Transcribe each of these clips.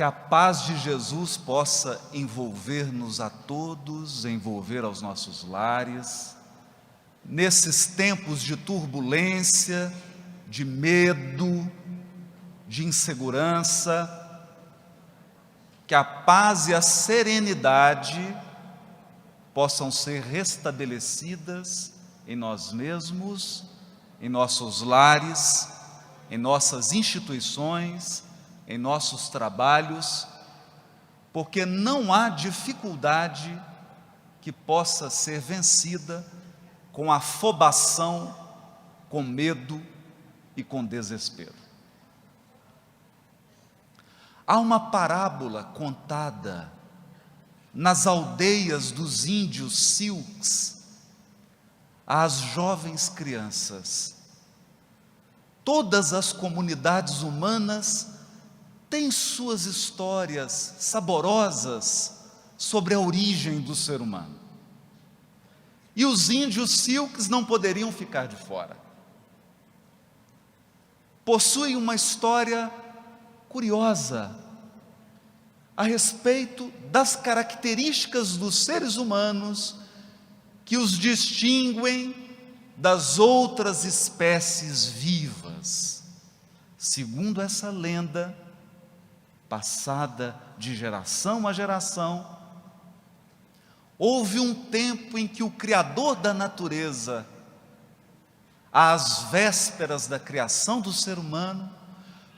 Que a paz de Jesus possa envolver-nos a todos, envolver aos nossos lares, nesses tempos de turbulência, de medo, de insegurança. Que a paz e a serenidade possam ser restabelecidas em nós mesmos, em nossos lares, em nossas instituições, em nossos trabalhos, porque não há dificuldade que possa ser vencida com afobação, com medo e com desespero. Há uma parábola contada nas aldeias dos índios Sioux às jovens crianças. Todas as comunidades humanas têm suas histórias saborosas sobre a origem do ser humano. E os índios Sioux não poderiam ficar de fora. Possuem uma história curiosa a respeito das características dos seres humanos que os distinguem das outras espécies vivas. Segundo essa lenda, passada de geração a geração, houve um tempo em que o Criador da natureza, às vésperas da criação do ser humano,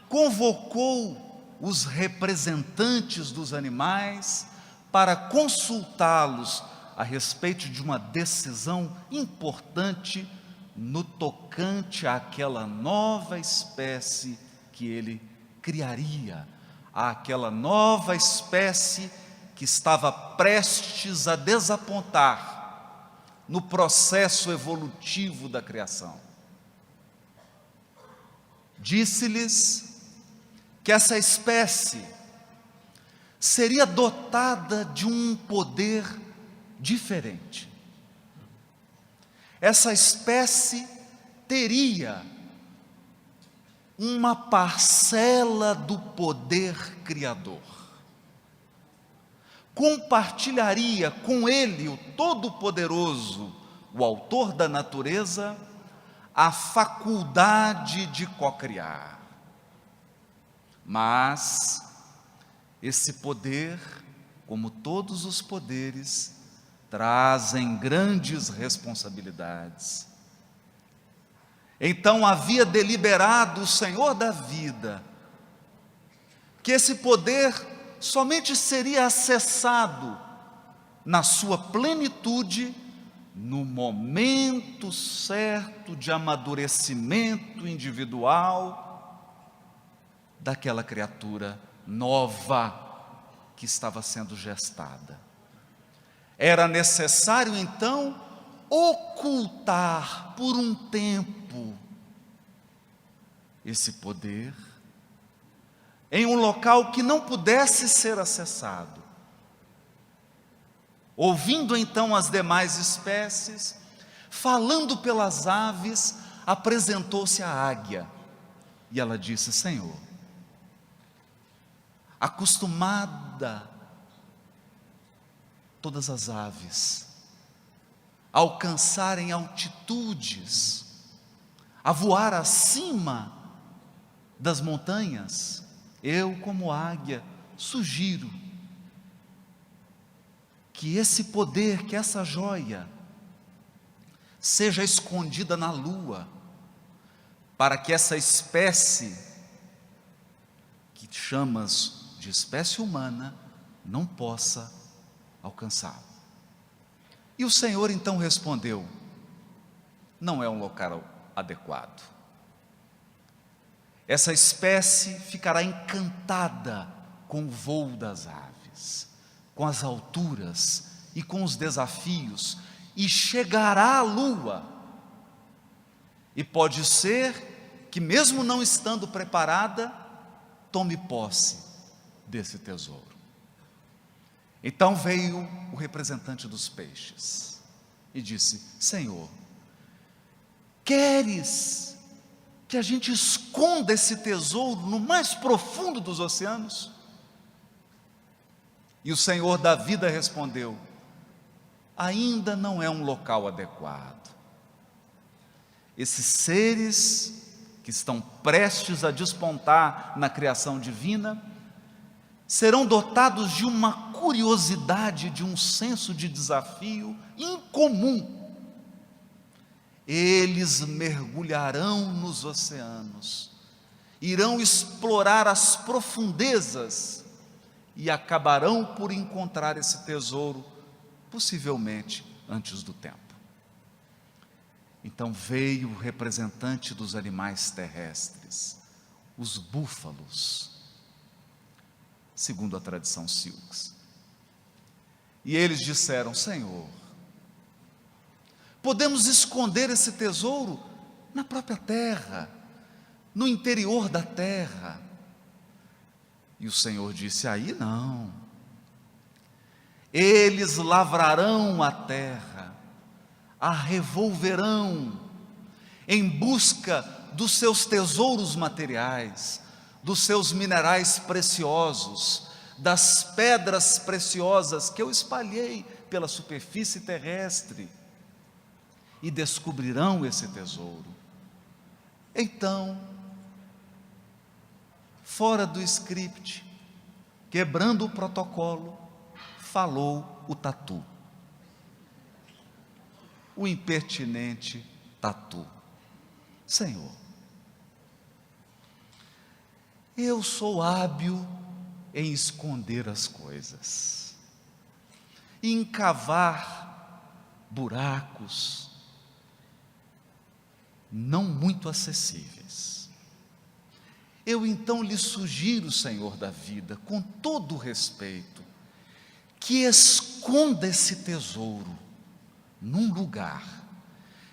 convocou os representantes dos animais para consultá-los a respeito de uma decisão importante no tocante àquela nova espécie que ele criaria, àquela nova espécie que estava prestes a desapontar no processo evolutivo da criação. Disse-lhes que essa espécie seria dotada de um poder diferente. Essa espécie teria uma parcela do poder criador. Compartilharia com ele, o Todo-Poderoso, o autor da natureza, a faculdade de cocriar. Mas esse poder, como todos os poderes, trazem grandes responsabilidades. Então havia deliberado o Senhor da vida que esse poder somente seria acessado na sua plenitude no momento certo de amadurecimento individual daquela criatura nova que estava sendo gestada. Era necessário então ocultar por um tempo esse poder em um local que não pudesse ser acessado. Ouvindo então as demais espécies, falando pelas aves, apresentou-se a águia e ela disse: Senhor, acostumada todas as aves a alcançarem altitudes, a voar acima das montanhas, eu, como águia, sugiro que esse poder, que essa joia, seja escondida na lua, para que essa espécie, que chamas de espécie humana, não possa alcançá-lo. E o Senhor então respondeu: não é um local adequado. Essa espécie ficará encantada com o voo das aves, com as alturas e com os desafios, e chegará à lua. E pode ser que, mesmo não estando preparada, tome posse desse tesouro. Então veio o representante dos peixes e disse: Senhor, queres que a gente esconda esse tesouro no mais profundo dos oceanos? E o Senhor da vida respondeu: ainda não é um local adequado. Esses seres que estão prestes a despontar na criação divina serão dotados de uma curiosidade, de um senso de desafio incomum. Eles mergulharão nos oceanos, irão explorar as profundezas e acabarão por encontrar esse tesouro, possivelmente antes do tempo. Então veio o representante dos animais terrestres, os búfalos, segundo a tradição Silks. E eles disseram: Senhor, podemos esconder esse tesouro na própria terra, no interior da terra. E o Senhor disse: aí não. Eles lavrarão a terra, a revolverão, em busca dos seus tesouros materiais, dos seus minerais preciosos, das pedras preciosas que eu espalhei pela superfície terrestre, e descobrirão esse tesouro. Então, fora do script, quebrando o protocolo, falou o tatu, o impertinente tatu: Senhor, eu sou hábil em esconder as coisas, em cavar buracos não muito acessíveis. Eu então lhe sugiro, Senhor da vida, com todo o respeito, que esconda esse tesouro num lugar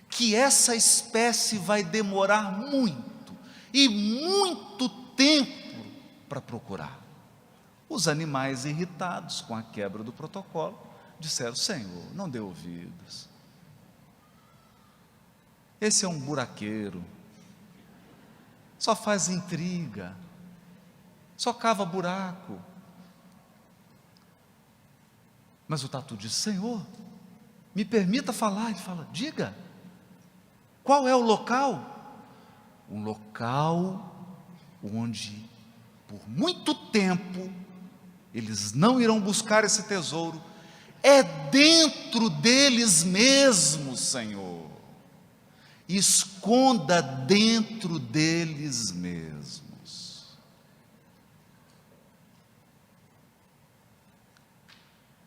que essa espécie vai demorar muito e muito tempo para procurar. Os animais, irritados com a quebra do protocolo, disseram: Senhor, não dê ouvidos. Esse é um buraqueiro, só faz intriga, só cava buraco. Mas o tatu disse: Senhor, me permita falar. Ele fala: diga, qual é o local? Um local onde por muito tempo eles não irão buscar esse tesouro, é dentro deles mesmos, Senhor. Esconda dentro deles mesmos.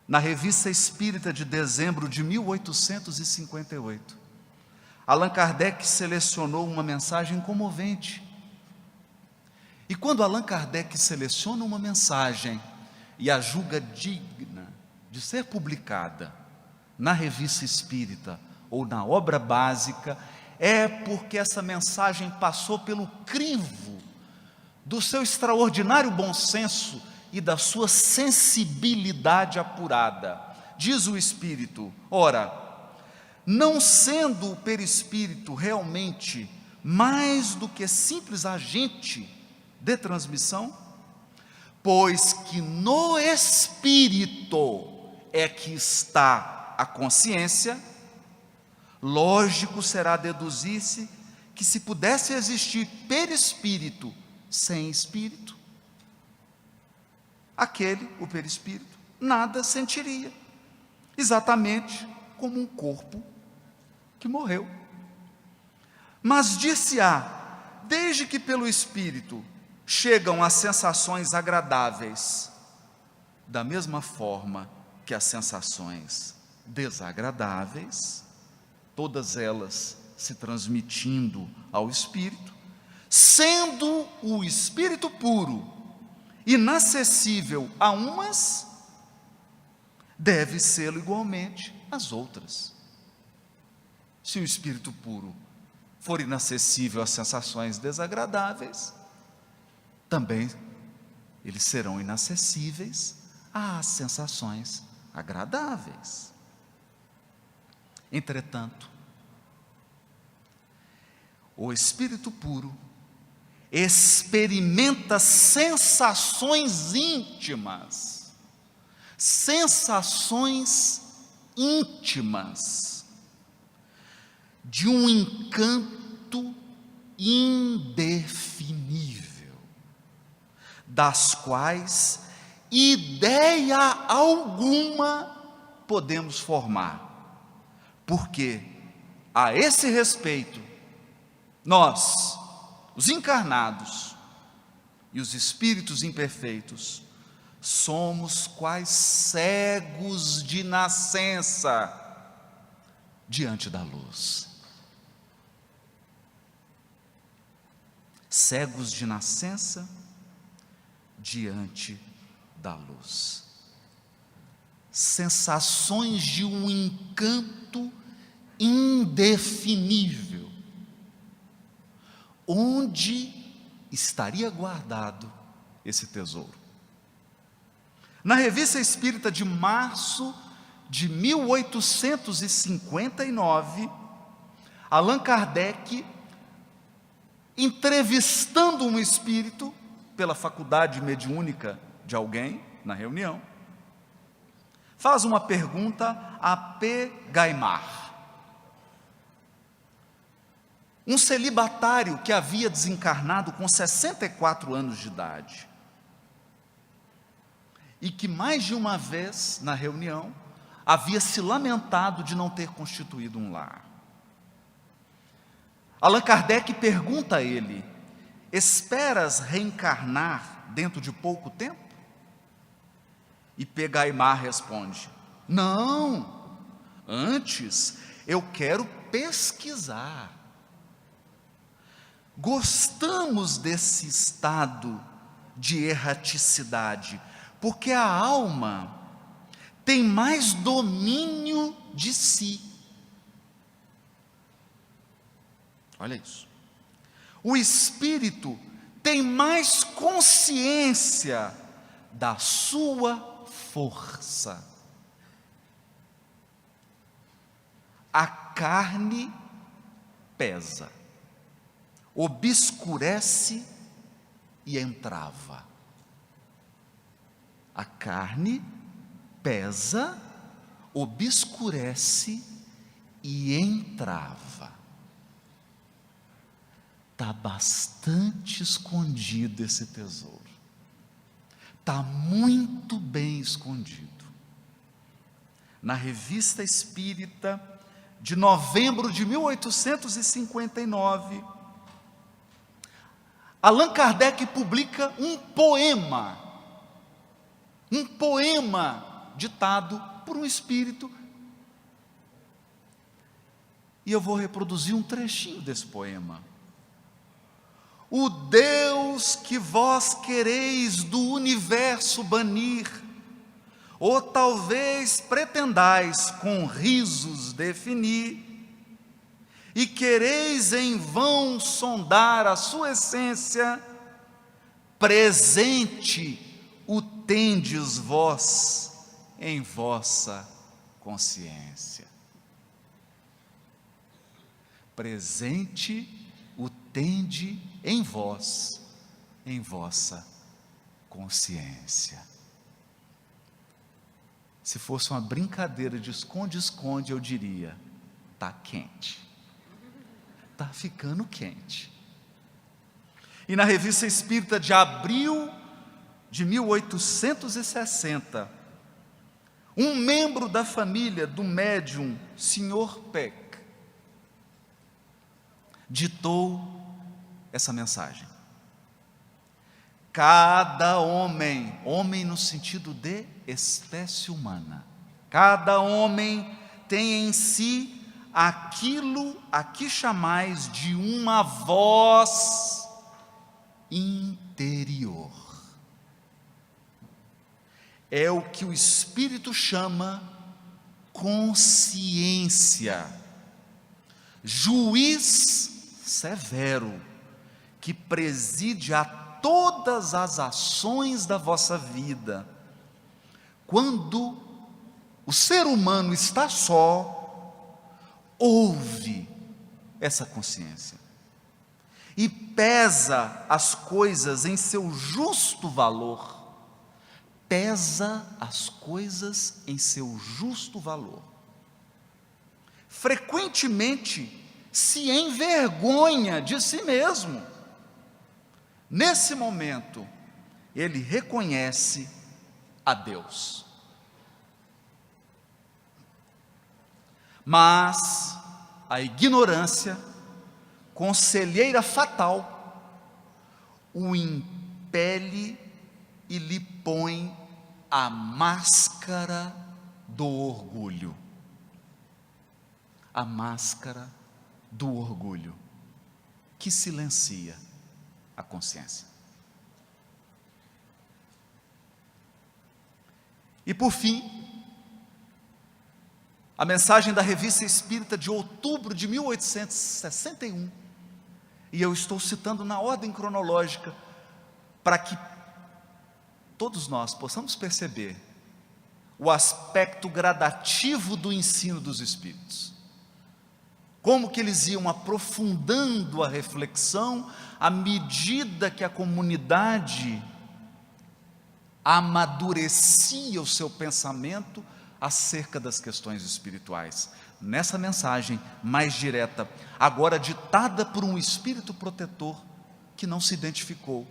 Na Revista Espírita de dezembro de 1858, Allan Kardec selecionou uma mensagem comovente. E quando Allan Kardec seleciona uma mensagem e a julga digna de ser publicada na Revista Espírita ou na obra básica, é porque essa mensagem passou pelo crivo do seu extraordinário bom senso e da sua sensibilidade apurada. Diz o Espírito: ora, não sendo o perispírito realmente mais do que simples agente de transmissão, pois que no espírito é que está a consciência, lógico será deduzir-se que se pudesse existir perispírito sem espírito, aquele, o perispírito, nada sentiria, exatamente como um corpo que morreu. Mas dir-se-á, desde que pelo espírito chegam as sensações agradáveis, da mesma forma que as sensações desagradáveis, todas elas se transmitindo ao espírito, sendo o espírito puro inacessível a umas, deve ser igualmente às outras. Se o espírito puro for inacessível às sensações desagradáveis, também eles serão inacessíveis às sensações agradáveis. Entretanto, o espírito puro experimenta sensações íntimas, sensações íntimas de um encanto indefinível, das quais ideia alguma podemos formar, porque a esse respeito, nós, os encarnados e os espíritos imperfeitos, somos quais cegos de nascença diante da luz. Cegos de nascença diante da luz. Sensações de um encanto indefinível. Onde estaria guardado esse tesouro? Na Revista Espírita de março de 1859, Allan Kardec, entrevistando um espírito pela faculdade mediúnica de alguém na reunião, faz uma pergunta a P. Gaimard, um celibatário que havia desencarnado com 64 anos de idade, e que mais de uma vez na reunião havia se lamentado de não ter constituído um lar. Allan Kardec pergunta a ele: esperas reencarnar dentro de pouco tempo? E P. Gaimard responde: não, antes eu quero pesquisar. Gostamos desse estado de erraticidade, porque a alma tem mais domínio de si. Olha isso. O espírito tem mais consciência da sua força. A carne pesa, obscurece e entrava. A carne pesa, obscurece e entrava. Está bastante escondido esse tesouro. Está muito bem escondido. Na Revista Espírita de novembro de 1859, Allan Kardec publica um poema ditado por um espírito, e eu vou reproduzir um trechinho desse poema. O Deus que vós quereis do universo banir, ou talvez pretendais com risos definir, e quereis em vão sondar a sua essência, presente o tendes vós em vossa consciência. Presente o tende em vós, em vossa consciência. Se fosse uma brincadeira de esconde-esconde, eu diria: está quente, está ficando quente. E na Revista Espírita de abril de 1860, um membro da família do médium Sr. Peck ditou essa mensagem: cada homem, homem no sentido de espécie humana, cada homem tem em si aquilo a que chamais de uma voz interior. É o que o Espírito chama consciência, juiz severo, que preside a todas as ações da vossa vida. Quando o ser humano está só, ouve essa consciência e pesa as coisas em seu justo valor, pesa as coisas em seu justo valor. Frequentemente se envergonha de si mesmo. Nesse momento, ele reconhece a Deus. Mas a ignorância, conselheira fatal, o impele e lhe põe a máscara do orgulho. A máscara do orgulho, que silencia a consciência. E por fim, a mensagem da Revista Espírita de outubro de 1861, e eu estou citando na ordem cronológica, para que todos nós possamos perceber o aspecto gradativo do ensino dos Espíritos. Como que eles iam aprofundando a reflexão à medida que a comunidade amadurecia o seu pensamento acerca das questões espirituais. Nessa mensagem mais direta, agora ditada por um espírito protetor que não se identificou,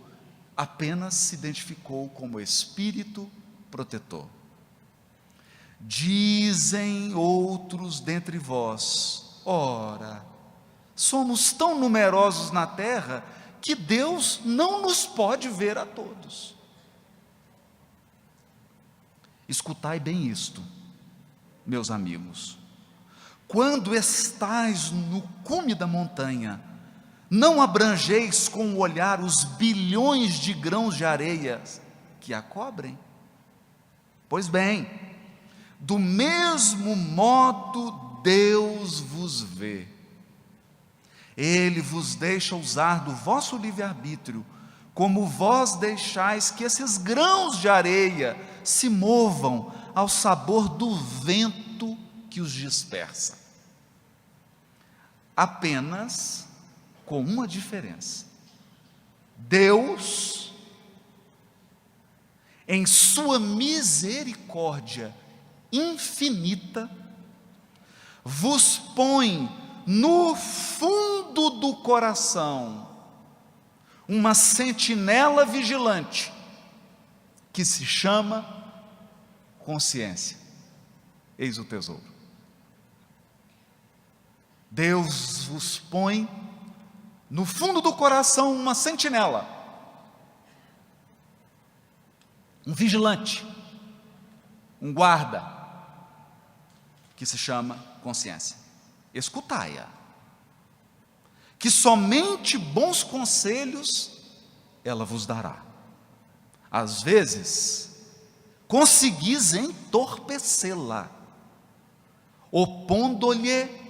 apenas se identificou como espírito protetor. Dizem outros dentre vós: ora, somos tão numerosos na terra que Deus não nos pode ver a todos. Escutai bem isto, meus amigos. Quando estais no cume da montanha, não abrangeis com o olhar os bilhões de grãos de areia que a cobrem? Pois bem, do mesmo modo Deus vos vê. Ele vos deixa usar do vosso livre-arbítrio, como vós deixais que esses grãos de areia se movam ao sabor do vento que os dispersa. Apenas com uma diferença: Deus, em sua misericórdia infinita, vos põe no fundo do coração uma sentinela vigilante que se chama consciência. Eis o tesouro. Deus vos põe no fundo do coração uma sentinela, um vigilante, um guarda, que se chama consciência. Escutai-a, que somente bons conselhos ela vos dará. Às vezes, conseguis entorpecê-la, opondo-lhe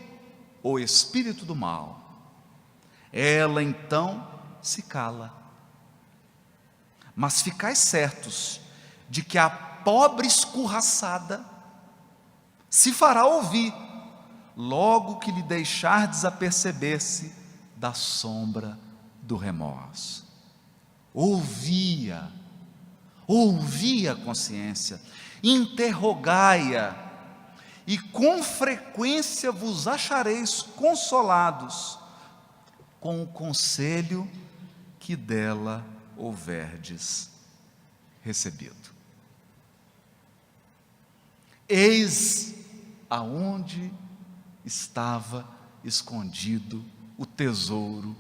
o espírito do mal. Ela então se cala. Mas ficais certos de que a pobre escorraçada se fará ouvir, logo que lhe deixardes aperceber-se da sombra do remorso. Ouvia a consciência, interrogai-a, e com frequência vos achareis consolados com o conselho que dela houverdes recebido. Eis aonde estava escondido o tesouro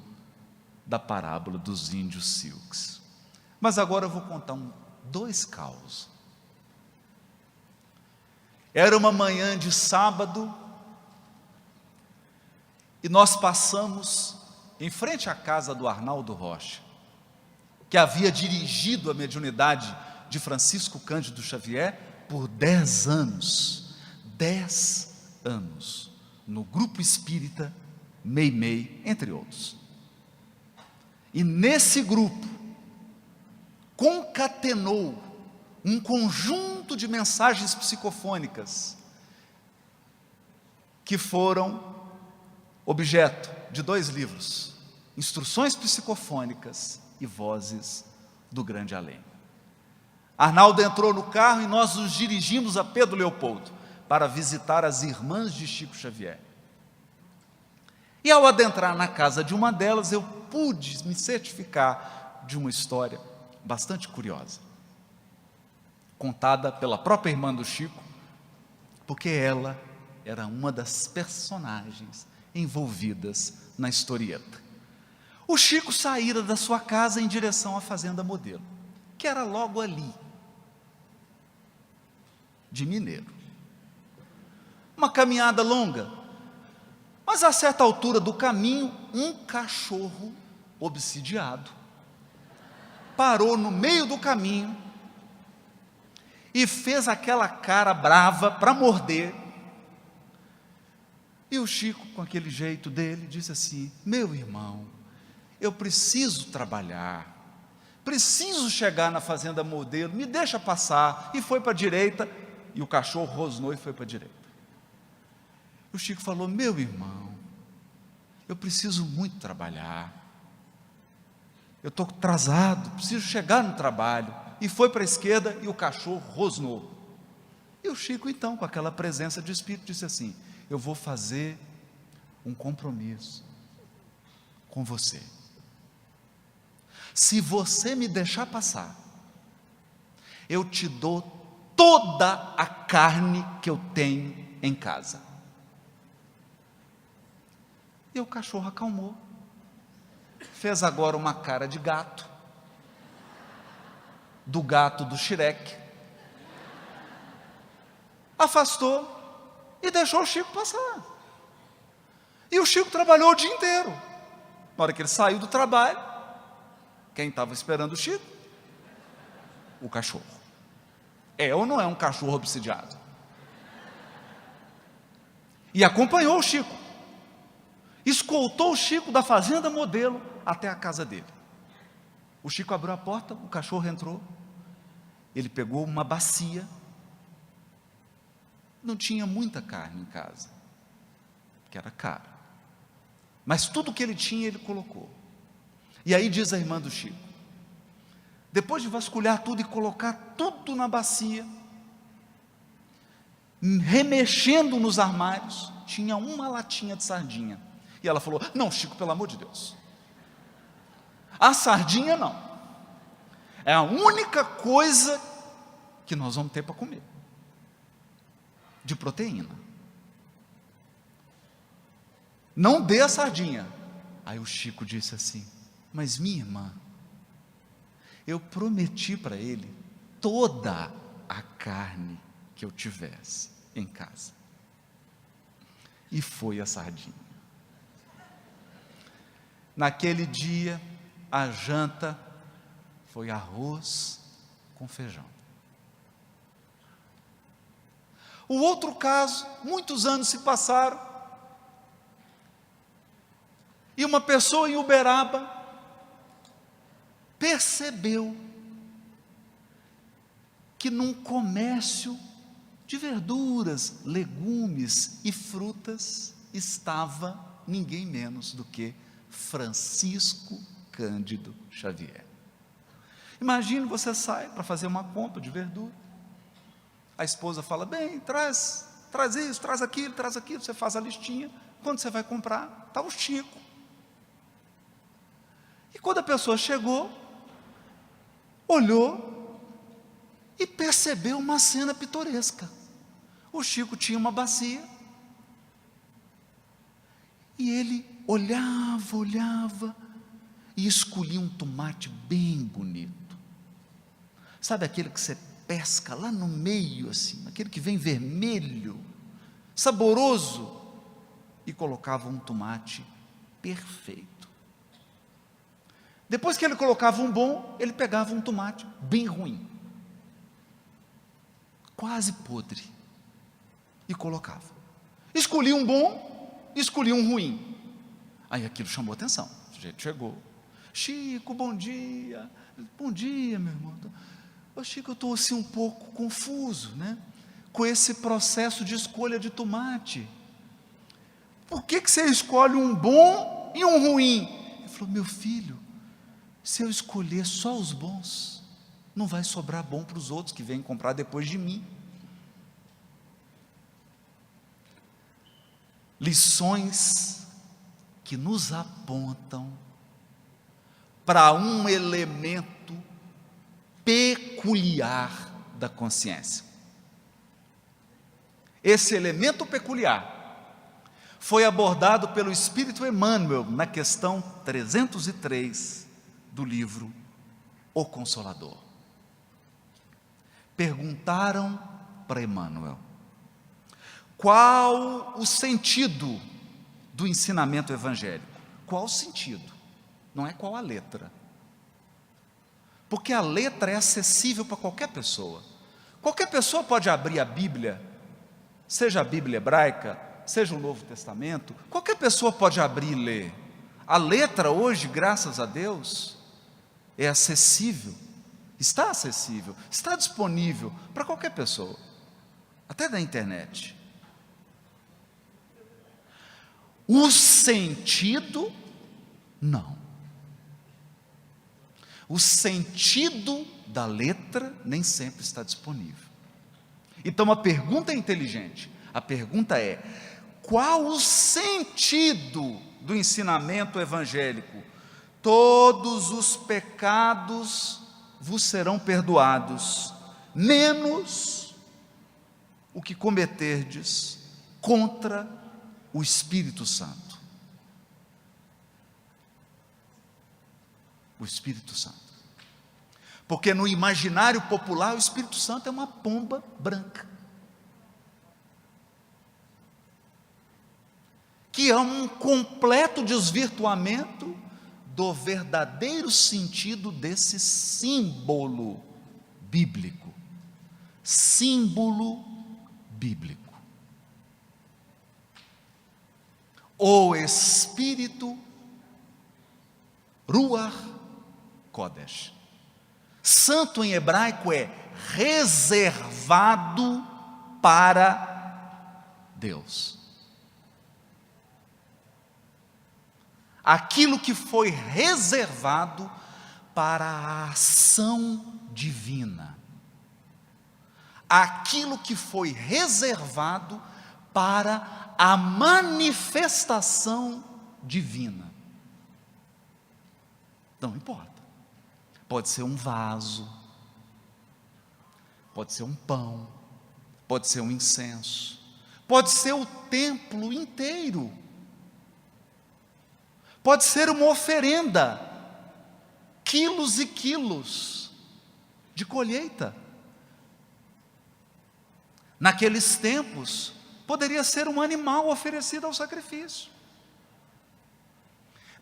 da parábola dos índios Silks. Mas agora eu vou contar dois causos. Era uma manhã de sábado e nós passamos em frente à casa do Arnaldo Rocha, que havia dirigido a mediunidade de Francisco Cândido Xavier por 10 anos. 10 anos, no grupo espírita Meimei, entre outros. E nesse grupo, concatenou um conjunto de mensagens psicofônicas que foram objeto de 2 livros: Instruções Psicofônicas e Vozes do Grande Além. Arnaldo entrou no carro e nós nos dirigimos a Pedro Leopoldo para visitar as irmãs de Chico Xavier. E ao adentrar na casa de uma delas, eu pude me certificar de uma história bastante curiosa, contada pela própria irmã do Chico, porque ela era uma das personagens envolvidas na historieta. O Chico saíra da sua casa em direção à Fazenda Modelo, que era logo ali, de Mineiro. Uma caminhada longa, mas a certa altura do caminho, um cachorro obsidiado parou no meio do caminho e fez aquela cara brava para morder. E o Chico, com aquele jeito dele, disse assim: meu irmão, eu preciso trabalhar, preciso chegar na Fazenda Modelo, me deixa passar. E foi para a direita, e o cachorro rosnou e foi para a direita. O Chico falou: meu irmão, eu preciso muito trabalhar, eu estou atrasado, preciso chegar no trabalho. E foi para a esquerda e o cachorro rosnou. E o Chico então, com aquela presença de espírito, disse assim: eu vou fazer um compromisso com você. Se você me deixar passar, eu te dou toda a carne que eu tenho em casa. E o cachorro acalmou, fez agora uma cara de gato, do gato do Shrek, afastou e deixou o Chico passar. E o Chico trabalhou o dia inteiro. Na hora que ele saiu do trabalho, quem estava esperando o Chico? O cachorro. É ou não é um cachorro obsidiado? E acompanhou o Chico, escoltou o Chico da Fazenda Modelo até a casa dele. O Chico abriu a porta, o cachorro entrou, ele pegou uma bacia, não tinha muita carne em casa, que era caro, mas tudo que ele tinha ele colocou. E aí diz a irmã do Chico, depois de vasculhar tudo e colocar tudo na bacia, remexendo nos armários, tinha uma latinha de sardinha. E ela falou: não, Chico, pelo amor de Deus, a sardinha não, é a única coisa que nós vamos ter para comer, de proteína. Não dê a sardinha. Aí o Chico disse assim: mas minha irmã, eu prometi para ele toda a carne que eu tivesse em casa. E foi a sardinha. Naquele dia, a janta foi arroz com feijão. O outro caso, muitos anos se passaram, e uma pessoa em Uberaba percebeu que num comércio de verduras, legumes e frutas estava ninguém menos do que Francisco Cândido Xavier. Imagine, você sai para fazer uma compra de verdura, a esposa fala: bem, traz isso, traz aquilo, você faz a listinha. Quando você vai comprar, está o Chico. E quando a pessoa chegou, olhou e percebeu uma cena pitoresca. O Chico tinha uma bacia, e ele olhava, e escolhia um tomate bem bonito. Sabe aquele que você pesca lá no meio, assim, aquele que vem vermelho, saboroso, e colocava um tomate perfeito. Depois que ele colocava um bom, ele pegava um tomate bem ruim, quase podre, e colocava. Escolhia um bom, escolhia um ruim. Aí aquilo chamou atenção. O sujeito chegou: Chico, bom dia. Bom dia, meu irmão. Ô Chico, eu estou assim um pouco confuso, né, com esse processo de escolha de tomate. Por que você escolhe um bom e um ruim? Ele falou: meu filho, se eu escolher só os bons, não vai sobrar bom para os outros que vêm comprar depois de mim. Lições que nos apontam para um elemento peculiar da consciência. Esse elemento peculiar foi abordado pelo Espírito Emmanuel na questão 303 do livro O Consolador. Perguntaram para Emmanuel: qual o sentido do ensinamento evangélico? Qual o sentido? Não é qual a letra. Porque a letra é acessível para qualquer pessoa. Qualquer pessoa pode abrir a Bíblia, seja a Bíblia hebraica, seja o Novo Testamento, qualquer pessoa pode abrir e ler. A letra hoje, graças a Deus, é acessível, está disponível para qualquer pessoa, até da internet. O sentido, não. O sentido da letra nem sempre está disponível. Então a pergunta é inteligente. A pergunta é: qual o sentido do ensinamento evangélico? Todos os pecados vos serão perdoados, menos o que cometerdes contra o Espírito Santo. O Espírito Santo. Porque no imaginário popular o Espírito Santo é uma pomba branca, que é um completo desvirtuamento do verdadeiro sentido desse símbolo bíblico. Símbolo bíblico. O Espírito Ruach Kodesh. Santo em hebraico é reservado para Deus. Aquilo que foi reservado para a ação divina. Aquilo que foi reservado para a manifestação divina. Não importa. Pode ser um vaso, pode ser um pão, pode ser um incenso, pode ser o templo inteiro, pode ser uma oferenda, quilos e quilos de colheita. Naqueles tempos, poderia ser um animal oferecido ao sacrifício.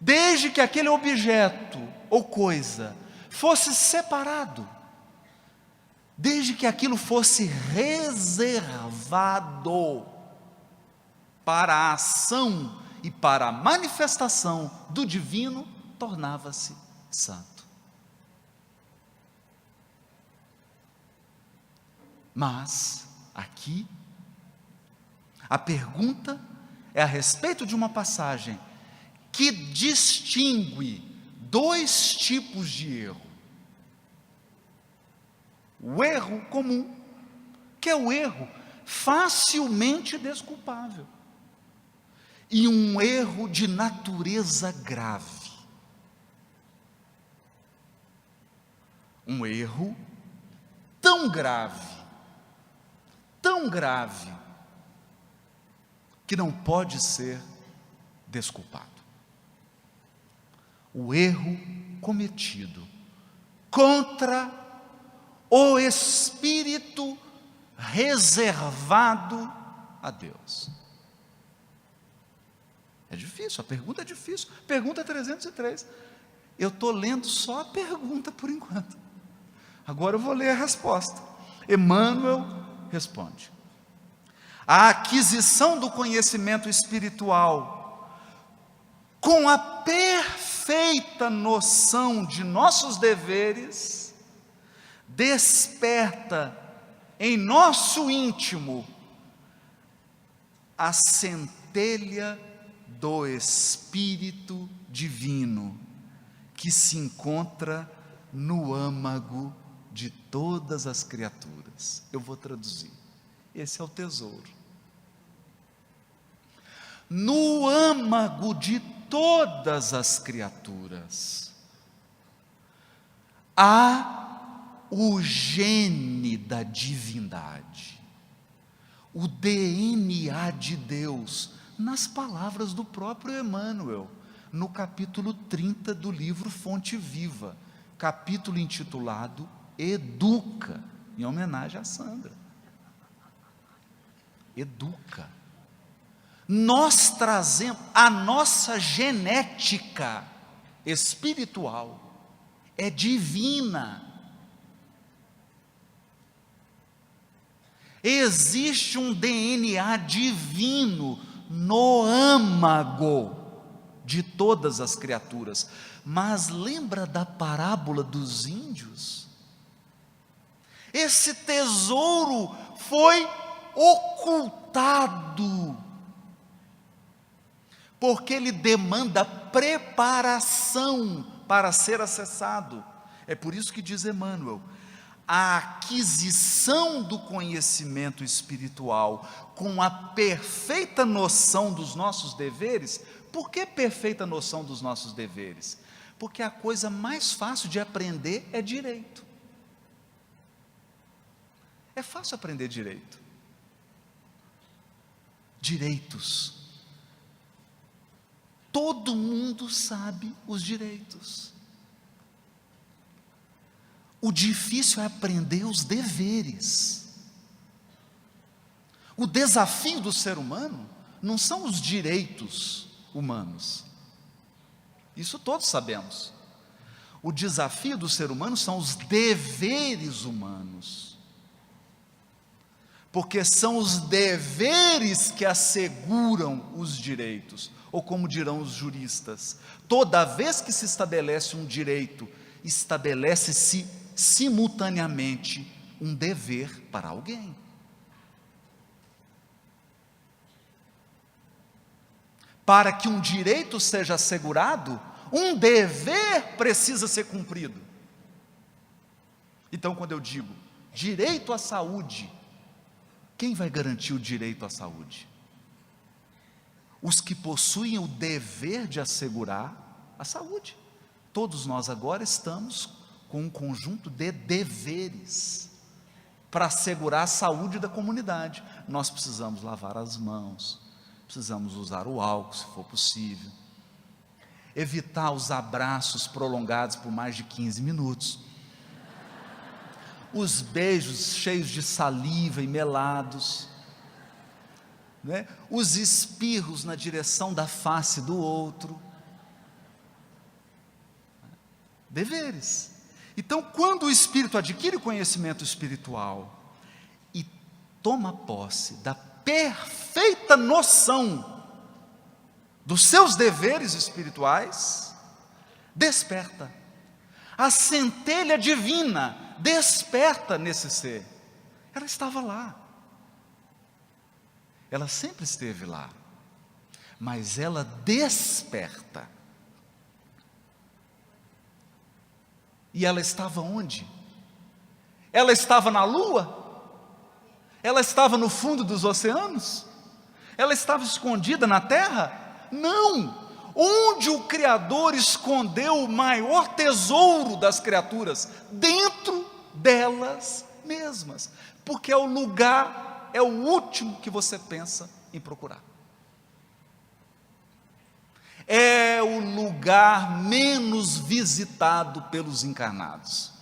Desde que aquele objeto ou coisa fosse separado, desde que aquilo fosse reservado para a ação e para a manifestação do divino, tornava-se santo. Mas, aqui, a pergunta é a respeito de uma passagem que distingue dois tipos de erro. O erro comum, que é o erro facilmente desculpável, e um erro de natureza grave. Um erro tão grave, que não pode ser desculpado. O erro cometido contra o Espírito reservado a Deus. É difícil, a pergunta é difícil. Pergunta 303. Eu estou lendo só a pergunta por enquanto. Agora eu vou ler a resposta. Emmanuel responde: a aquisição do conhecimento espiritual com a perfeita noção de nossos deveres, desperta em nosso íntimo a centelha do Espírito Divino, que se encontra no âmago de todas as criaturas. Eu vou traduzir. Esse é o tesouro. No âmago de todas as criaturas, há o gene da divindade, o DNA de Deus, nas palavras do próprio Emmanuel, no capítulo 30 do livro Fonte Viva, capítulo intitulado Educa, em homenagem a Sandra. Educa. Nós trazemos a nossa genética espiritual, é divina. Existe um DNA divino no âmago de todas as criaturas. Mas lembra da parábola dos índios? Esse tesouro foi ocultado, porque ele demanda preparação para ser acessado. É por isso que diz Emmanuel, a aquisição do conhecimento espiritual com a perfeita noção dos nossos deveres. Por que perfeita noção dos nossos deveres? Porque a coisa mais fácil de aprender é direito. É fácil aprender direito. Direitos. Todo mundo sabe os direitos. O difícil é aprender os deveres. O desafio do ser humano não são os direitos humanos. Isso todos sabemos. O desafio do ser humano são os deveres humanos. Porque são os deveres que asseguram os direitos. Ou como dirão os juristas, toda vez que se estabelece um direito, estabelece-se simultaneamente um dever para alguém. Para que um direito seja assegurado, um dever precisa ser cumprido. Então, quando eu digo direito à saúde, quem vai garantir o direito à saúde? Os que possuem o dever de assegurar a saúde. Todos nós agora estamos com um conjunto de deveres para assegurar a saúde da comunidade. Nós precisamos lavar as mãos, precisamos usar o álcool se for possível, evitar os abraços prolongados por mais de 15 minutos, os beijos cheios de saliva e melados, né? Os espirros na direção da face do outro. Deveres. Então, quando o espírito adquire conhecimento espiritual e toma posse da perfeita noção dos seus deveres espirituais, desperta. A centelha divina desperta nesse ser. Ela estava lá. Ela sempre esteve lá. Mas ela desperta. E ela estava onde? Ela estava na lua? Ela estava no fundo dos oceanos? Ela estava escondida na terra? Não! Onde o Criador escondeu o maior tesouro das criaturas? Dentro delas mesmas. Porque é o lugar, é o último que você pensa em procurar. É o lugar menos visitado pelos encarnados.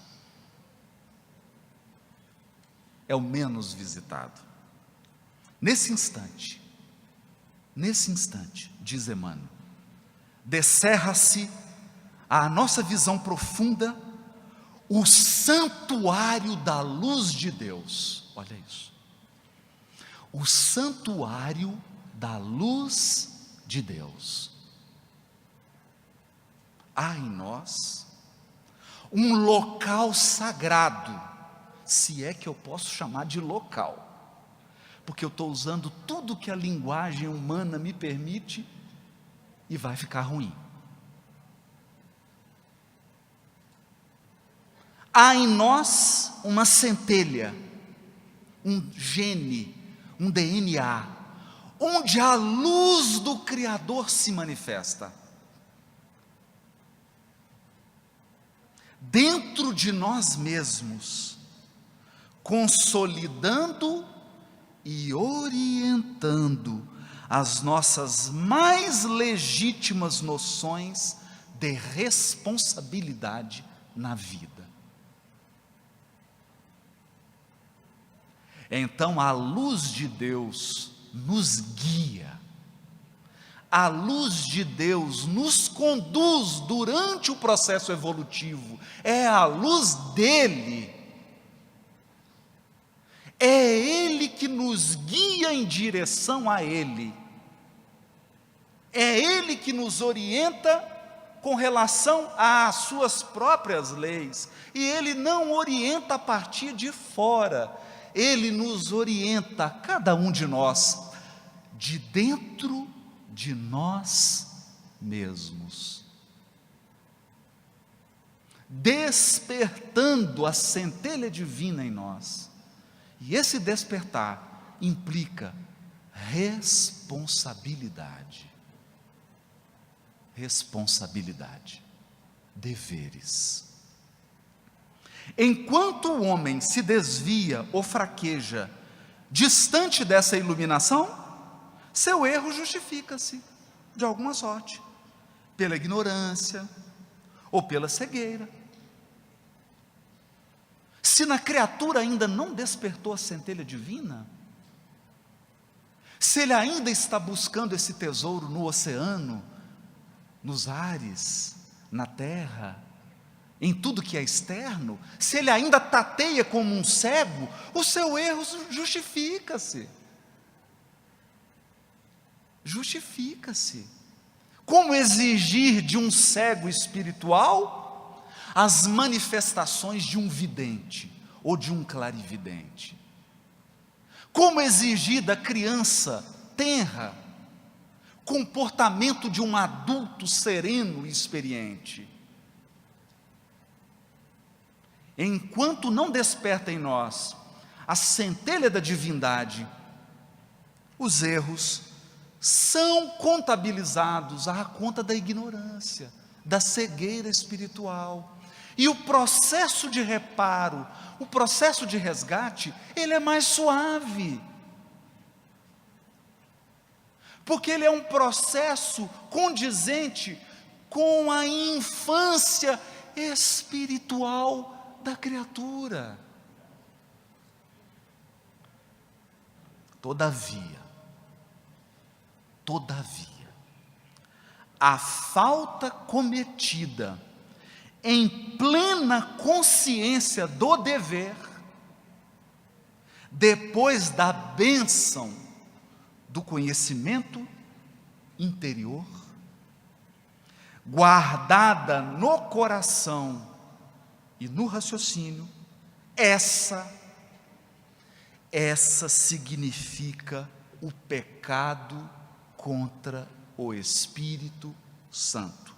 É o menos visitado. Nesse instante, diz Emmanuel, descerra-se à nossa visão profunda o santuário da luz de Deus. Olha isso. O santuário da luz de Deus. Há em nós um local sagrado, se é que eu posso chamar de local, porque eu estou usando tudo que a linguagem humana me permite e vai ficar ruim. há em nós uma centelha, um gene, um DNA, onde a luz do Criador se manifesta. Dentro de nós mesmos, consolidando e orientando as nossas mais legítimas noções de responsabilidade na vida. Então a luz de Deus nos guia, a luz de Deus nos conduz durante o processo evolutivo, é a luz dele, é ele que nos guia em direção a ele, é ele que nos orienta com relação às suas próprias leis, e ele não orienta a partir de fora, ele nos orienta, cada um de nós, de dentro de nós mesmos, despertando a centelha divina em nós. E esse despertar implica responsabilidade. Responsabilidade, deveres. Enquanto o homem se desvia ou fraqueja distante dessa iluminação, seu erro justifica-se de alguma sorte, pela ignorância ou pela cegueira. Se na criatura ainda não despertou a centelha divina, se ele ainda está buscando esse tesouro no oceano, nos ares, na terra, em tudo que é externo, se ele ainda tateia como um cego, o seu erro justifica-se. Justifica-se. Como exigir de um cego espiritual as manifestações de um vidente ou de um clarividente? Como exigir da criança tenra comportamento de um adulto sereno e experiente? Enquanto não desperta em nós a centelha da divindade, os erros são contabilizados à conta da ignorância, da cegueira espiritual. E o processo de reparo, o processo de resgate, ele é mais suave. Porque ele é um processo condizente com a infância espiritual da criatura. Todavia, a falta cometida em plena consciência do dever, depois da bênção do conhecimento interior, guardada no coração e no raciocínio, essa significa o pecado contra o Espírito Santo,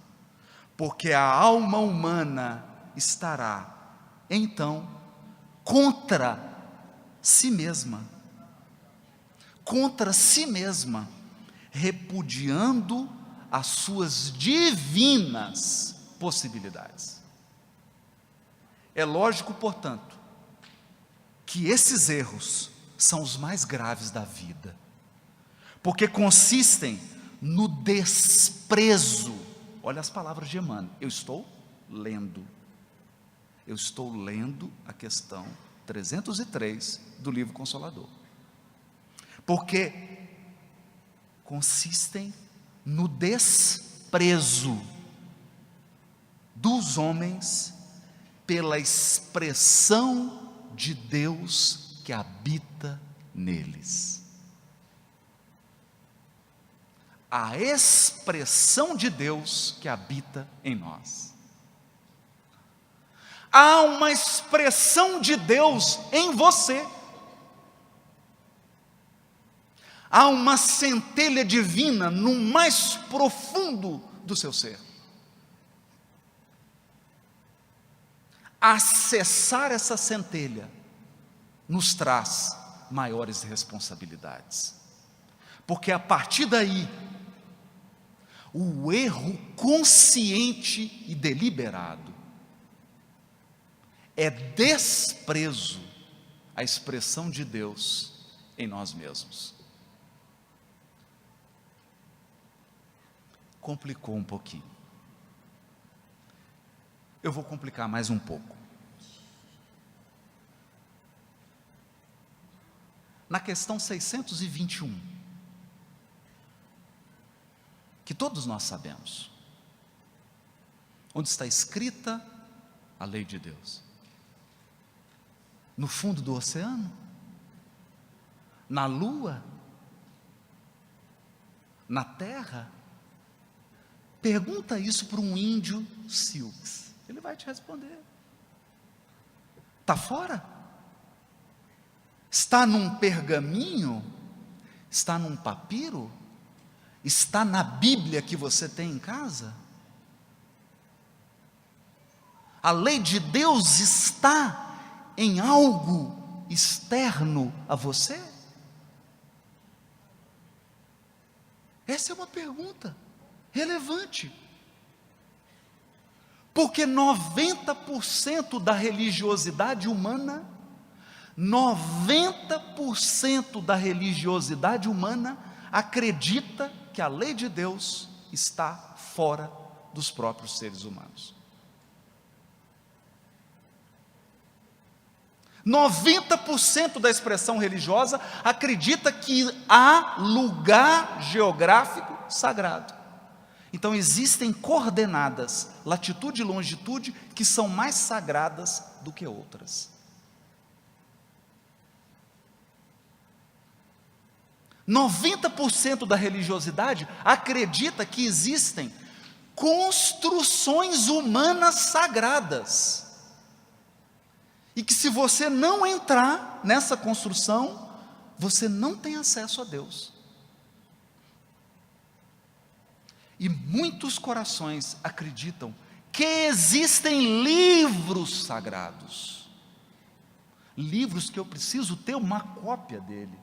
porque a alma humana estará, então, contra si mesma, repudiando as suas divinas possibilidades. É lógico, portanto, que esses erros são os mais graves da vida, porque consistem no desprezo. Olha as palavras de Emmanuel, eu estou lendo a questão 303 do livro Consolador, porque consistem no desprezo dos homens pela expressão de Deus que habita neles. A expressão de Deus que habita em nós. Há uma expressão de Deus em você. Há uma centelha divina no mais profundo do seu ser. acessar essa centelha nos traz maiores responsabilidades. Porque a partir daí, o erro consciente e deliberado é desprezo à expressão de Deus em nós mesmos. Complicou um pouquinho. Eu vou complicar mais um pouco. Na questão 621, que todos nós sabemos, onde está escrita a lei de Deus? No fundo do oceano? Na lua? Na terra? Pergunta isso para um índio Silks. Ele vai te responder. Está fora? Está num pergaminho? Está num papiro? Está na Bíblia que você tem em casa? A lei de Deus está em algo externo a você? Essa é uma pergunta relevante. Porque 90% da religiosidade humana, 90% da religiosidade humana acredita que a lei de Deus está fora dos próprios seres humanos. 90% da expressão religiosa acredita que há lugar geográfico sagrado. Então existem coordenadas, latitude e longitude, que são mais sagradas do que outras. 90% da religiosidade acredita que existem construções humanas sagradas. E que se você não entrar nessa construção, você não tem acesso a Deus. E muitos corações acreditam que existem livros sagrados. Livros que eu preciso ter uma cópia dele.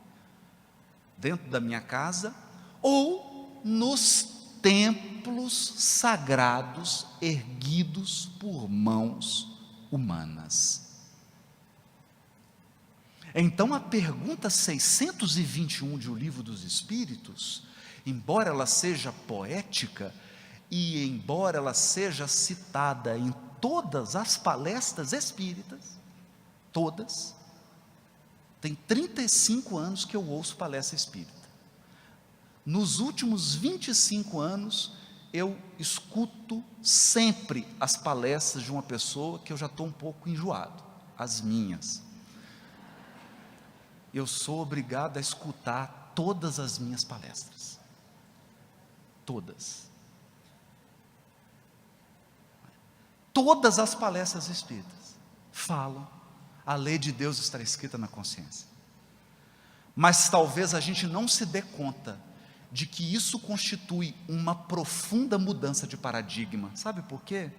Dentro da minha casa, ou nos templos sagrados erguidos por mãos humanas. Então a pergunta 621 de O Livro dos Espíritos, embora ela seja poética, e embora ela seja citada em todas as palestras espíritas, todas, tem 35 anos que eu ouço palestra espírita. Nos últimos 25 anos, eu escuto sempre as palestras de uma pessoa que eu já estou um pouco enjoado, as minhas. Eu sou obrigado a escutar todas as minhas palestras. Todas. Todas as palestras espíritas falam, a lei de Deus está escrita na consciência. Mas talvez a gente não se dê conta de que isso constitui uma profunda mudança de paradigma. Sabe por quê?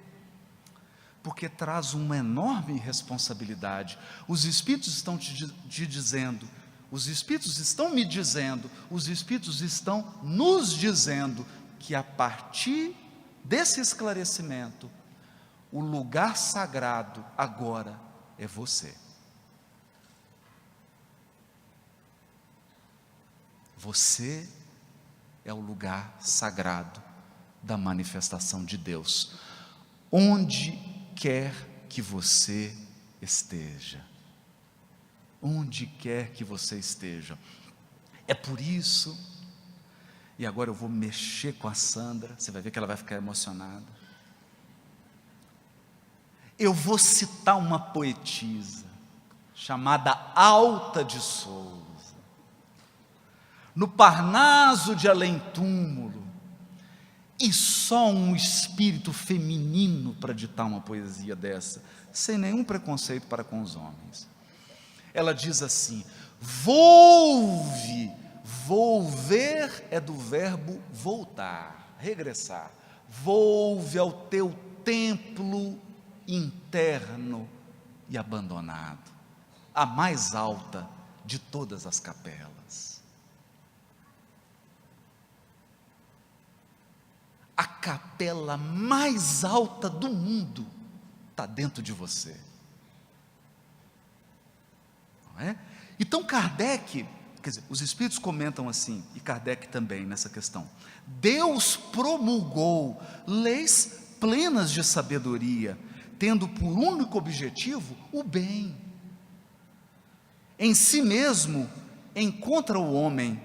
Porque traz uma enorme responsabilidade. Os Espíritos estão te dizendo, os Espíritos estão me dizendo, os Espíritos estão nos dizendo que a partir desse esclarecimento, o lugar sagrado agora é você. Você é o lugar sagrado da manifestação de Deus, onde quer que você esteja. Onde quer que você esteja. É por isso, e agora eu vou mexer com a Sandra, você vai ver que ela vai ficar emocionada. Eu vou citar uma poetisa, chamada Alta de Souza. No Parnaso de Além-Túmulo, e só um espírito feminino para ditar uma poesia dessa, sem nenhum preconceito para com os homens. Ela diz assim: volve, volver é do verbo voltar, regressar. Volve ao teu templo interno e abandonado, a mais alta de todas as capelas. A capela mais alta do mundo está dentro de você, não é? Então Kardec, quer dizer, os espíritos comentam assim, e Kardec também nessa questão: Deus promulgou leis plenas de sabedoria, tendo por único objetivo o bem. Em si mesmo encontra o homem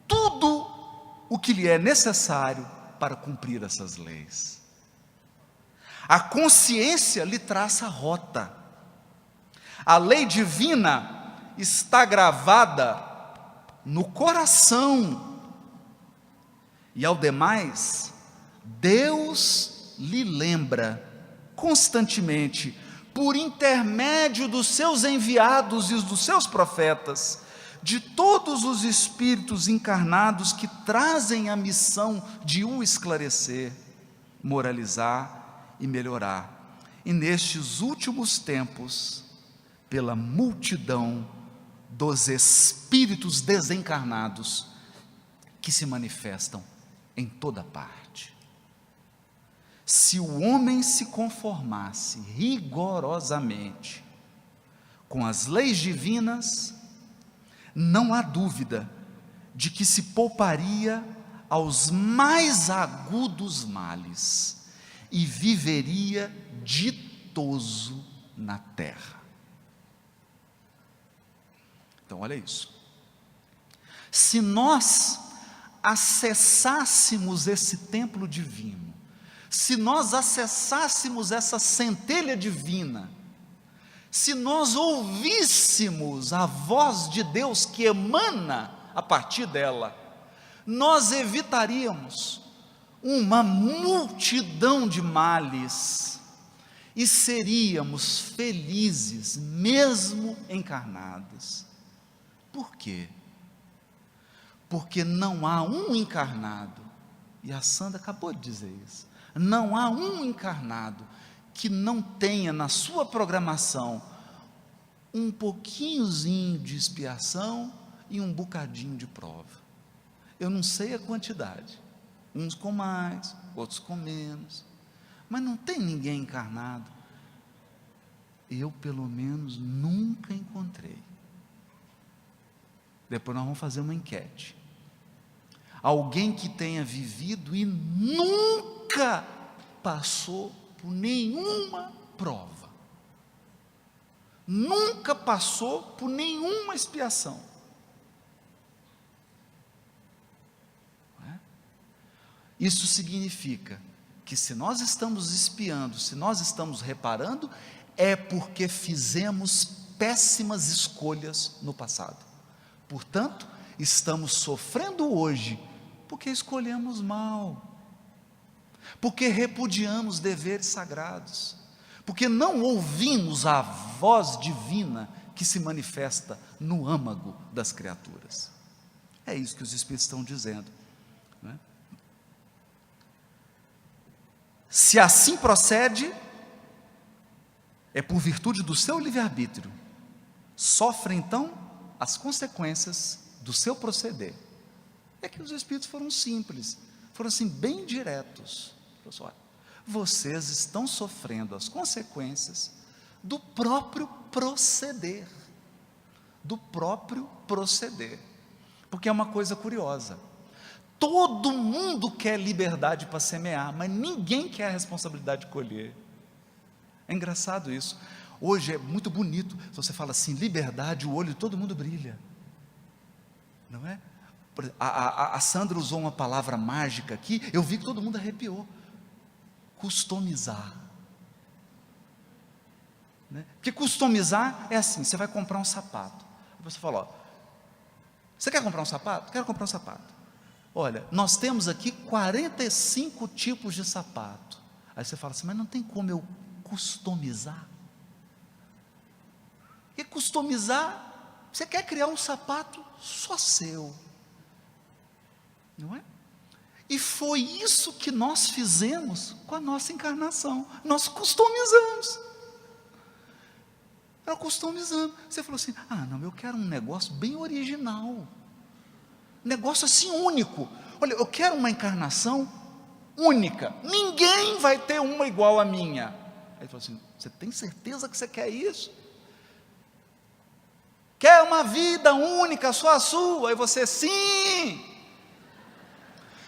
tudo o que lhe é necessário para cumprir essas leis. A consciência lhe traça a rota. A lei divina está gravada no coração, e ao demais, Deus lhe lembra constantemente, por intermédio dos seus enviados e dos seus profetas, de todos os espíritos encarnados que trazem a missão de o esclarecer, moralizar e melhorar. E nestes últimos tempos, pela multidão dos espíritos desencarnados que se manifestam em toda parte. Se o homem se conformasse rigorosamente com as leis divinas, não há dúvida de que se pouparia aos mais agudos males e viveria ditoso na terra. Então, olha isso. Se nós acessássemos esse templo divino, se nós acessássemos essa centelha divina, se nós ouvíssemos a voz de Deus que emana a partir dela, nós evitaríamos uma multidão de males e seríamos felizes, mesmo encarnados. Por quê? Porque não há um encarnado, e a Sandra acabou de dizer isso, não há um encarnado que não tenha na sua programação um pouquinhozinho de expiação e um bocadinho de prova. Eu não sei a quantidade, uns com mais, outros com menos, mas não tem ninguém encarnado, eu pelo menos nunca encontrei. Depois nós vamos fazer uma enquete. Alguém que tenha vivido e nunca passou por nenhuma prova, nunca passou por nenhuma expiação. Não é? Isso significa que se nós estamos espiando, se nós estamos reparando, é porque fizemos péssimas escolhas no passado. Portanto, estamos sofrendo hoje porque escolhemos mal, porque repudiamos deveres sagrados, porque não ouvimos a voz divina que se manifesta no âmago das criaturas. É isso que os Espíritos estão dizendo, não é? Se assim procede, é por virtude do seu livre-arbítrio, sofre então as consequências do seu proceder. É que os Espíritos foram simples, foram assim bem diretos. Olha, vocês estão sofrendo as consequências do próprio proceder, porque é uma coisa curiosa, todo mundo quer liberdade para semear, mas ninguém quer a responsabilidade de colher. É engraçado isso. Hoje é muito bonito, se você fala assim, liberdade, o olho de todo mundo brilha, não é? A Sandra usou uma palavra mágica aqui, eu vi que todo mundo arrepiou. Customizar, né? Porque customizar é assim, você vai comprar um sapato, você fala, ó, você quer comprar um sapato? Quero comprar um sapato. Olha, nós temos aqui 45 tipos de sapato. Aí você fala assim, mas não tem como eu customizar? E customizar, você quer criar um sapato só seu, não é? E foi isso que nós fizemos com a nossa encarnação. Nós customizamos. Nós customizamos. Você falou assim: ah, não, eu quero um negócio bem original. Um negócio assim único. Olha, eu quero uma encarnação única. Ninguém vai ter uma igual a minha. Aí ele falou assim: você tem certeza que você quer isso? Quer uma vida única, só a sua? Aí você: sim.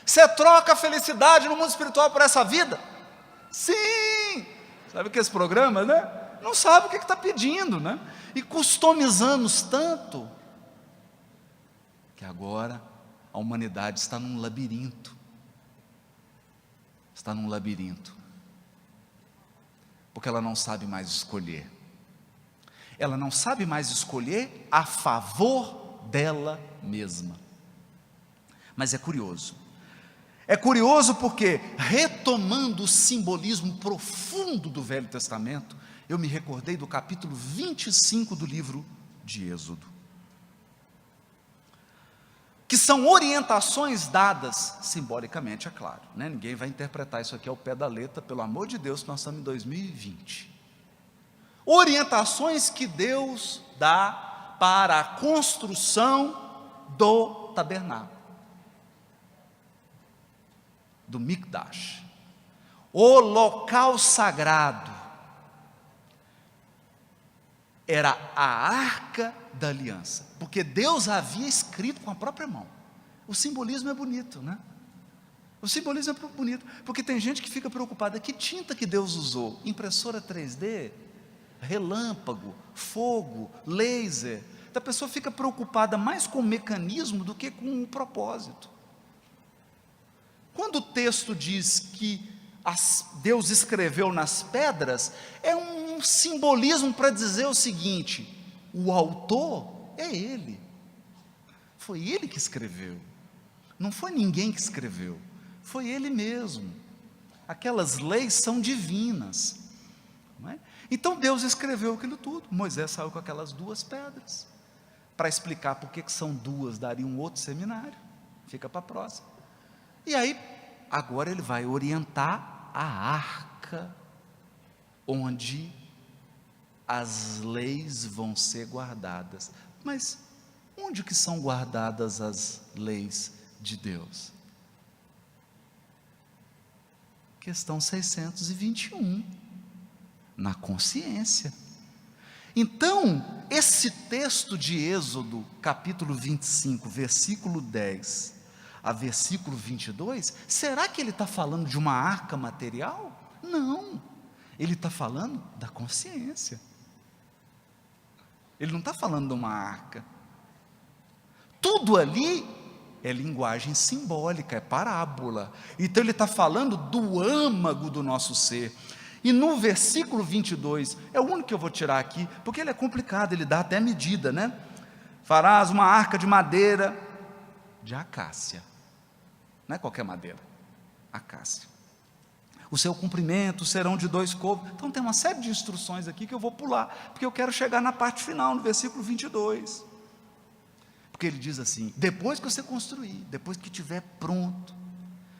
Você troca a felicidade no mundo espiritual por essa vida? Sim. Sabe que esse programa, né? Não sabe o que está pedindo, né? E customizamos tanto, que agora a humanidade está num labirinto. Está num labirinto. Porque ela não sabe mais escolher. Ela não sabe mais escolher a favor dela mesma. Mas é curioso. É curioso porque, retomando o simbolismo profundo do Velho Testamento, eu me recordei do capítulo 25 do livro de Êxodo, que são orientações dadas simbolicamente, é claro, né? Ninguém vai interpretar isso aqui ao pé da letra, pelo amor de Deus, que nós estamos em 2020. Orientações que Deus dá para a construção do tabernáculo, do Mikdash, o local sagrado. Era a arca da aliança, porque Deus havia escrito com a própria mão. O simbolismo é bonito, né? O simbolismo é bonito, porque tem gente que fica preocupada: que tinta que Deus usou? Impressora 3D? Relâmpago? Fogo? Laser? A pessoa fica preocupada mais com o mecanismo do que com o propósito. Quando o texto diz que Deus escreveu nas pedras, é um simbolismo para dizer o seguinte: o autor é Ele. Foi Ele que escreveu. Não foi ninguém que escreveu. Foi Ele mesmo. Aquelas leis são divinas, não é? Então Deus escreveu aquilo tudo. Moisés saiu com aquelas 2 pedras. Para explicar por que são 2, daria um outro seminário. Fica para a próxima. E aí, agora ele vai orientar a arca, onde as leis vão ser guardadas. Mas onde que são guardadas as leis de Deus? Questão 621, na consciência. Então, esse texto de Êxodo, capítulo 25, versículo 10 a versículo 22, será que ele está falando de uma arca material? Não, ele está falando da consciência. Ele não está falando de uma arca. Tudo ali é linguagem simbólica, é parábola. Então ele está falando do âmago do nosso ser. E no versículo 22, é o único que eu vou tirar aqui, porque ele é complicado, ele dá até medida, né? Farás uma arca de madeira de acácia. Não é qualquer madeira, acácia. O seu comprimento serão de 2 côvados. Então tem uma série de instruções aqui que eu vou pular, porque eu quero chegar na parte final, no versículo 22. Porque ele diz assim: depois que você construir, depois que estiver pronto,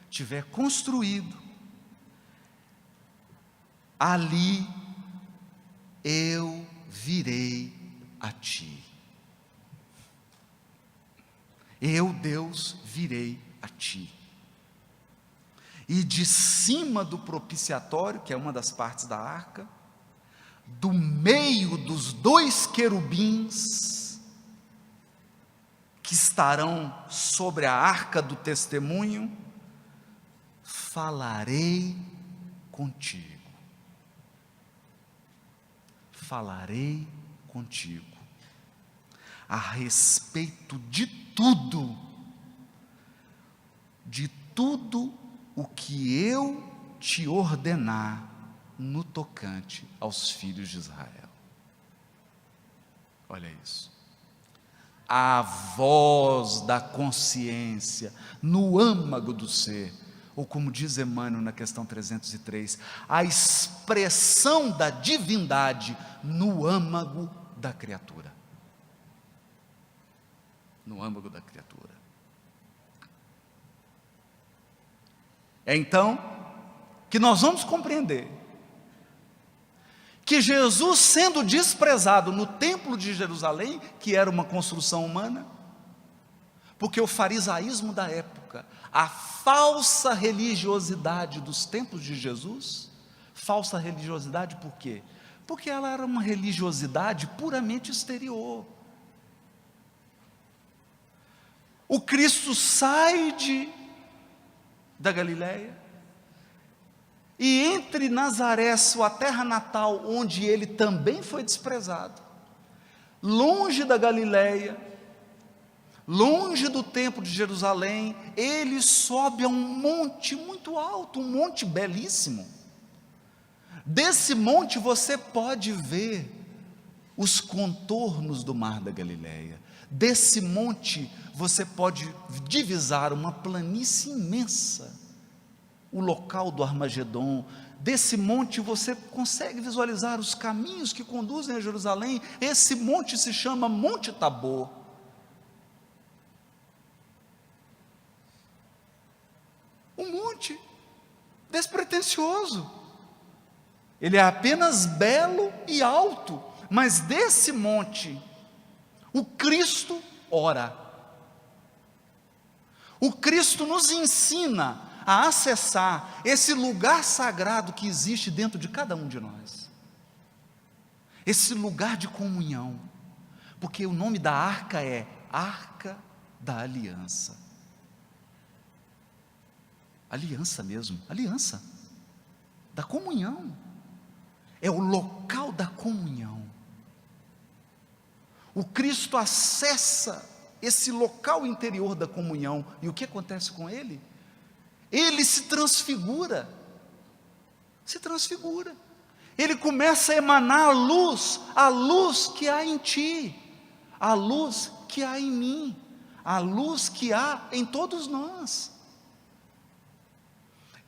estiver construído, ali eu virei a ti. Eu, Deus, virei a ti. E de cima do propiciatório, que é uma das partes da arca, do meio dos 2 querubins, que estarão sobre a arca do testemunho, falarei contigo. Falarei contigo a respeito de tudo o que eu te ordenar no tocante aos filhos de Israel. Olha isso. A voz da consciência no âmago do ser, ou como diz Emmanuel na questão 303, a expressão da divindade no âmago da criatura. No âmago da criatura. É então que nós vamos compreender que Jesus, sendo desprezado no templo de Jerusalém, que era uma construção humana, porque o farisaísmo da época, a falsa religiosidade dos templos de Jesus, falsa religiosidade por quê? Porque ela era uma religiosidade puramente exterior. O Cristo sai da Galileia, e entre Nazaré, sua terra natal, onde ele também foi desprezado, longe da Galileia, longe do templo de Jerusalém, ele sobe a um monte muito alto, um monte belíssimo. Desse monte você pode ver os contornos do mar da Galileia. Desse monte você pode divisar uma planície imensa, o local do Armagedon. Desse monte você consegue visualizar os caminhos que conduzem a Jerusalém. Esse monte se chama Monte Tabor. Um monte despretensioso. Ele é apenas belo e alto, mas desse monte o Cristo ora. O Cristo nos ensina a acessar esse lugar sagrado que existe dentro de cada um de nós, esse lugar de comunhão, porque o nome da arca é Arca da Aliança. Aliança mesmo, aliança da comunhão, é o local da comunhão. O Cristo acessa esse local interior da comunhão, e o que acontece com ele? Ele se transfigura, ele começa a emanar a luz que há em ti, a luz que há em mim, a luz que há em todos nós.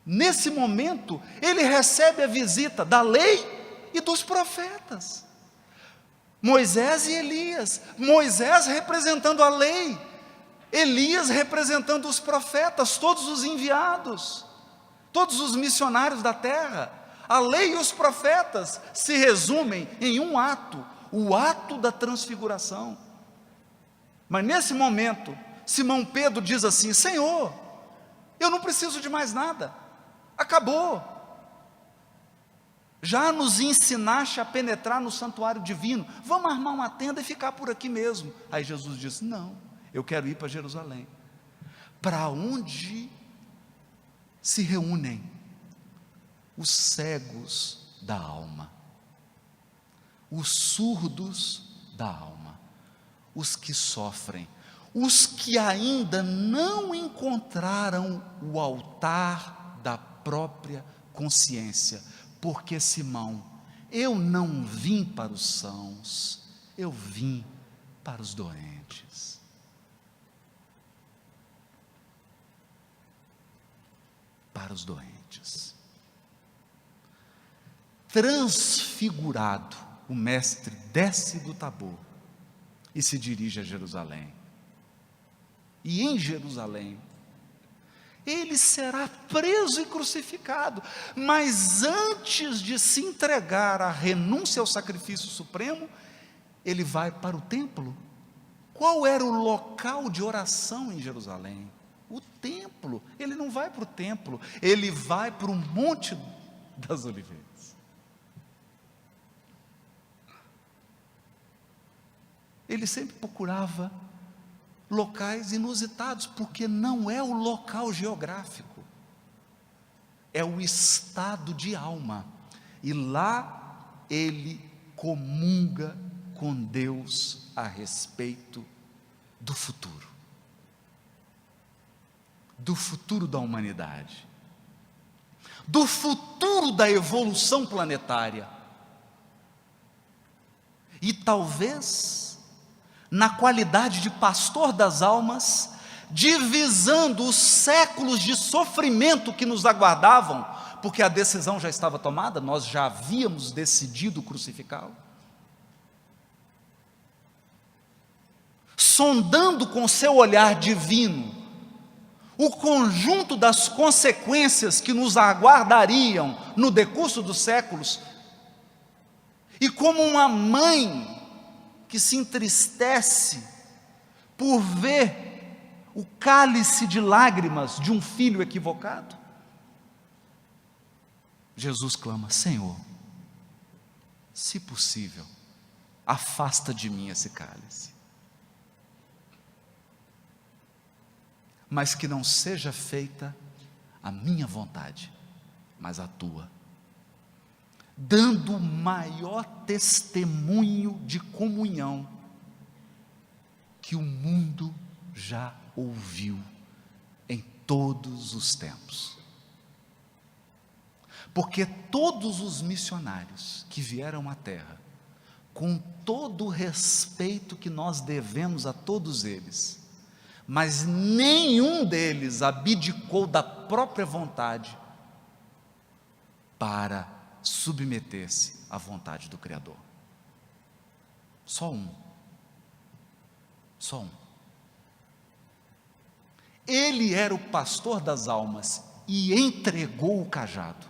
Nesse momento, ele recebe a visita da lei e dos profetas, Moisés e Elias, Moisés representando a lei, Elias representando os profetas, todos os enviados, todos os missionários da terra. A lei e os profetas se resumem em um ato, o ato da transfiguração. Mas nesse momento, Simão Pedro diz assim: Senhor, eu não preciso de mais nada, acabou. Já nos ensinaste a penetrar no santuário divino, vamos armar uma tenda e ficar por aqui mesmo. Aí Jesus disse: não, eu quero ir para Jerusalém, para onde se reúnem os cegos da alma, os surdos da alma, os que sofrem, os que ainda não encontraram o altar da própria consciência. Porque, Simão, eu não vim para os sãos, eu vim para os doentes. Para os doentes. Transfigurado, o mestre desce do Tabor e se dirige a Jerusalém. E em Jerusalém, ele será preso e crucificado, mas antes de se entregar à renúncia ao sacrifício supremo, ele vai para o templo. Qual era o local de oração em Jerusalém? O templo. Ele não vai para o templo, ele vai para o Monte das Oliveiras. Ele sempre procurava locais inusitados, porque não é o local geográfico, é o estado de alma, e lá ele comunga com Deus a respeito do futuro da humanidade, do futuro da evolução planetária, e talvez na qualidade de pastor das almas, divisando os séculos de sofrimento que nos aguardavam, porque a decisão já estava tomada, nós já havíamos decidido crucificá-lo, sondando com seu olhar divino, o conjunto das consequências que nos aguardariam no decurso dos séculos, e como uma mãe que se entristece por ver o cálice de lágrimas de um filho equivocado, Jesus clama: Senhor, se possível, afasta de mim esse cálice, mas que não seja feita a minha vontade, mas a tua, dando o maior testemunho de comunhão que o mundo já ouviu em todos os tempos. Porque todos os missionários que vieram à terra, com todo o respeito que nós devemos a todos eles, mas nenhum deles abdicou da própria vontade para submeter-se à vontade do Criador. Só um. Só um. Ele era o pastor das almas e entregou o cajado.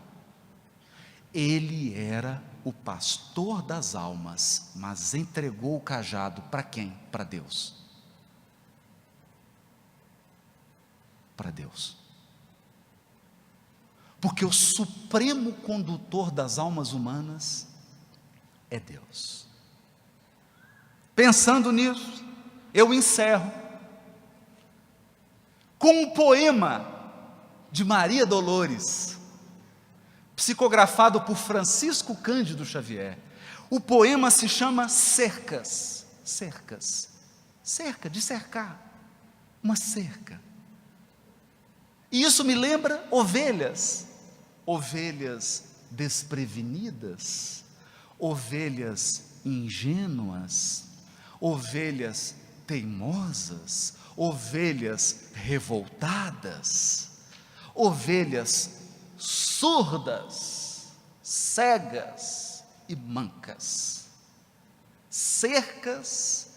Ele era o pastor das almas, mas entregou o cajado para quem? Para Deus. Para Deus. Porque o supremo condutor das almas humanas é Deus. Pensando nisso, eu encerro com um poema de Maria Dolores, psicografado por Francisco Cândido Xavier. O poema se chama Cercas. Cercas. Cerca, de cercar. Uma cerca. E isso me lembra ovelhas. Ovelhas desprevenidas, ovelhas ingênuas, ovelhas teimosas, ovelhas revoltadas, ovelhas surdas, cegas e mancas, cercas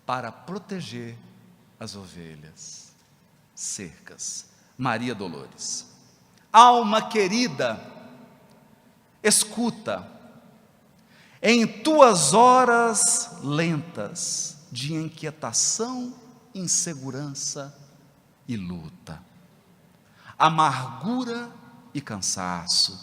para proteger as ovelhas, cercas. Maria Dolores. Alma querida, escuta, em tuas horas lentas de inquietação, insegurança e luta, amargura e cansaço,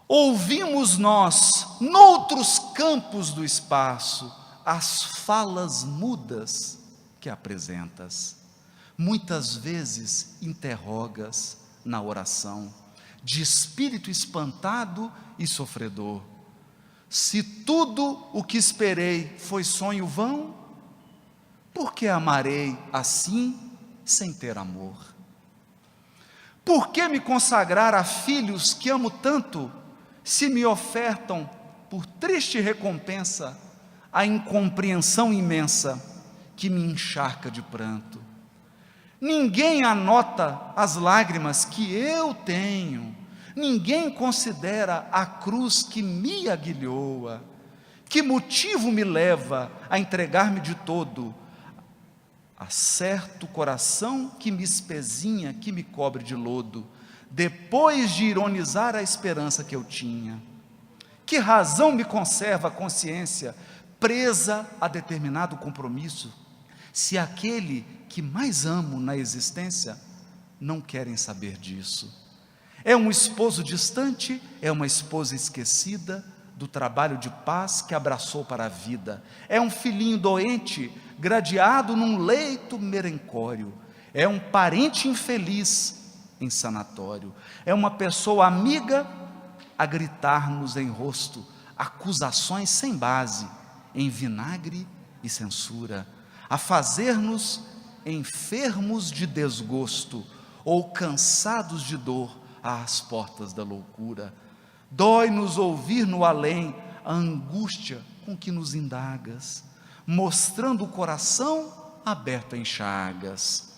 ouvimos nós, noutros campos do espaço, as falas mudas que apresentas. Muitas vezes interrogas na oração, de espírito espantado e sofredor: se tudo o que esperei foi sonho vão, por que amarei assim sem ter amor? Por que me consagrar a filhos que amo tanto, se me ofertam por triste recompensa a incompreensão imensa que me encharca de pranto? Ninguém anota as lágrimas que eu tenho, ninguém considera a cruz que me aguilhoa. Que motivo me leva a entregar-me de todo a certo coração que me espezinha, que me cobre de lodo, depois de ironizar a esperança que eu tinha? Que razão me conserva a consciência presa a determinado compromisso, se aquele que mais amo na existência não querem saber disso? É um esposo distante, é uma esposa esquecida do trabalho de paz que abraçou para a vida, é um filhinho doente, gradeado num leito merencório, é um parente infeliz em sanatório, é uma pessoa amiga a gritar-nos em rosto acusações sem base, em vinagre e censura, a fazer-nos enfermos de desgosto ou cansados de dor às portas da loucura. Dói-nos ouvir no além a angústia com que nos indagas, mostrando o coração aberto em chagas.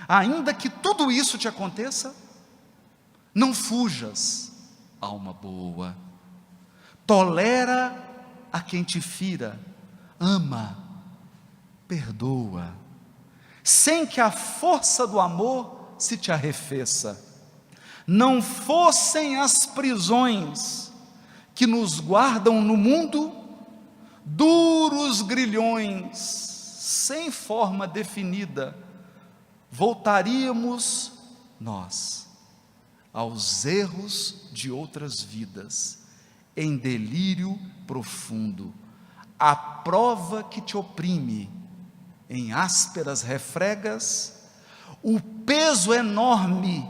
Ainda que tudo isso te aconteça, não fujas, alma boa. Tolera a quem te fira, ama, perdoa. sem que a força do amor se te arrefeça. Não fossem as prisões que nos guardam no mundo duros grilhões, sem forma definida, voltaríamos nós aos erros de outras vidas, em delírio profundo. A prova que te oprime em ásperas refregas, o peso enorme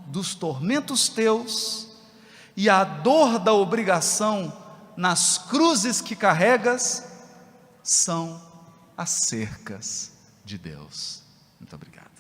dos tormentos teus e a dor da obrigação nas cruzes que carregas, são as cercas de Deus. Muito obrigado.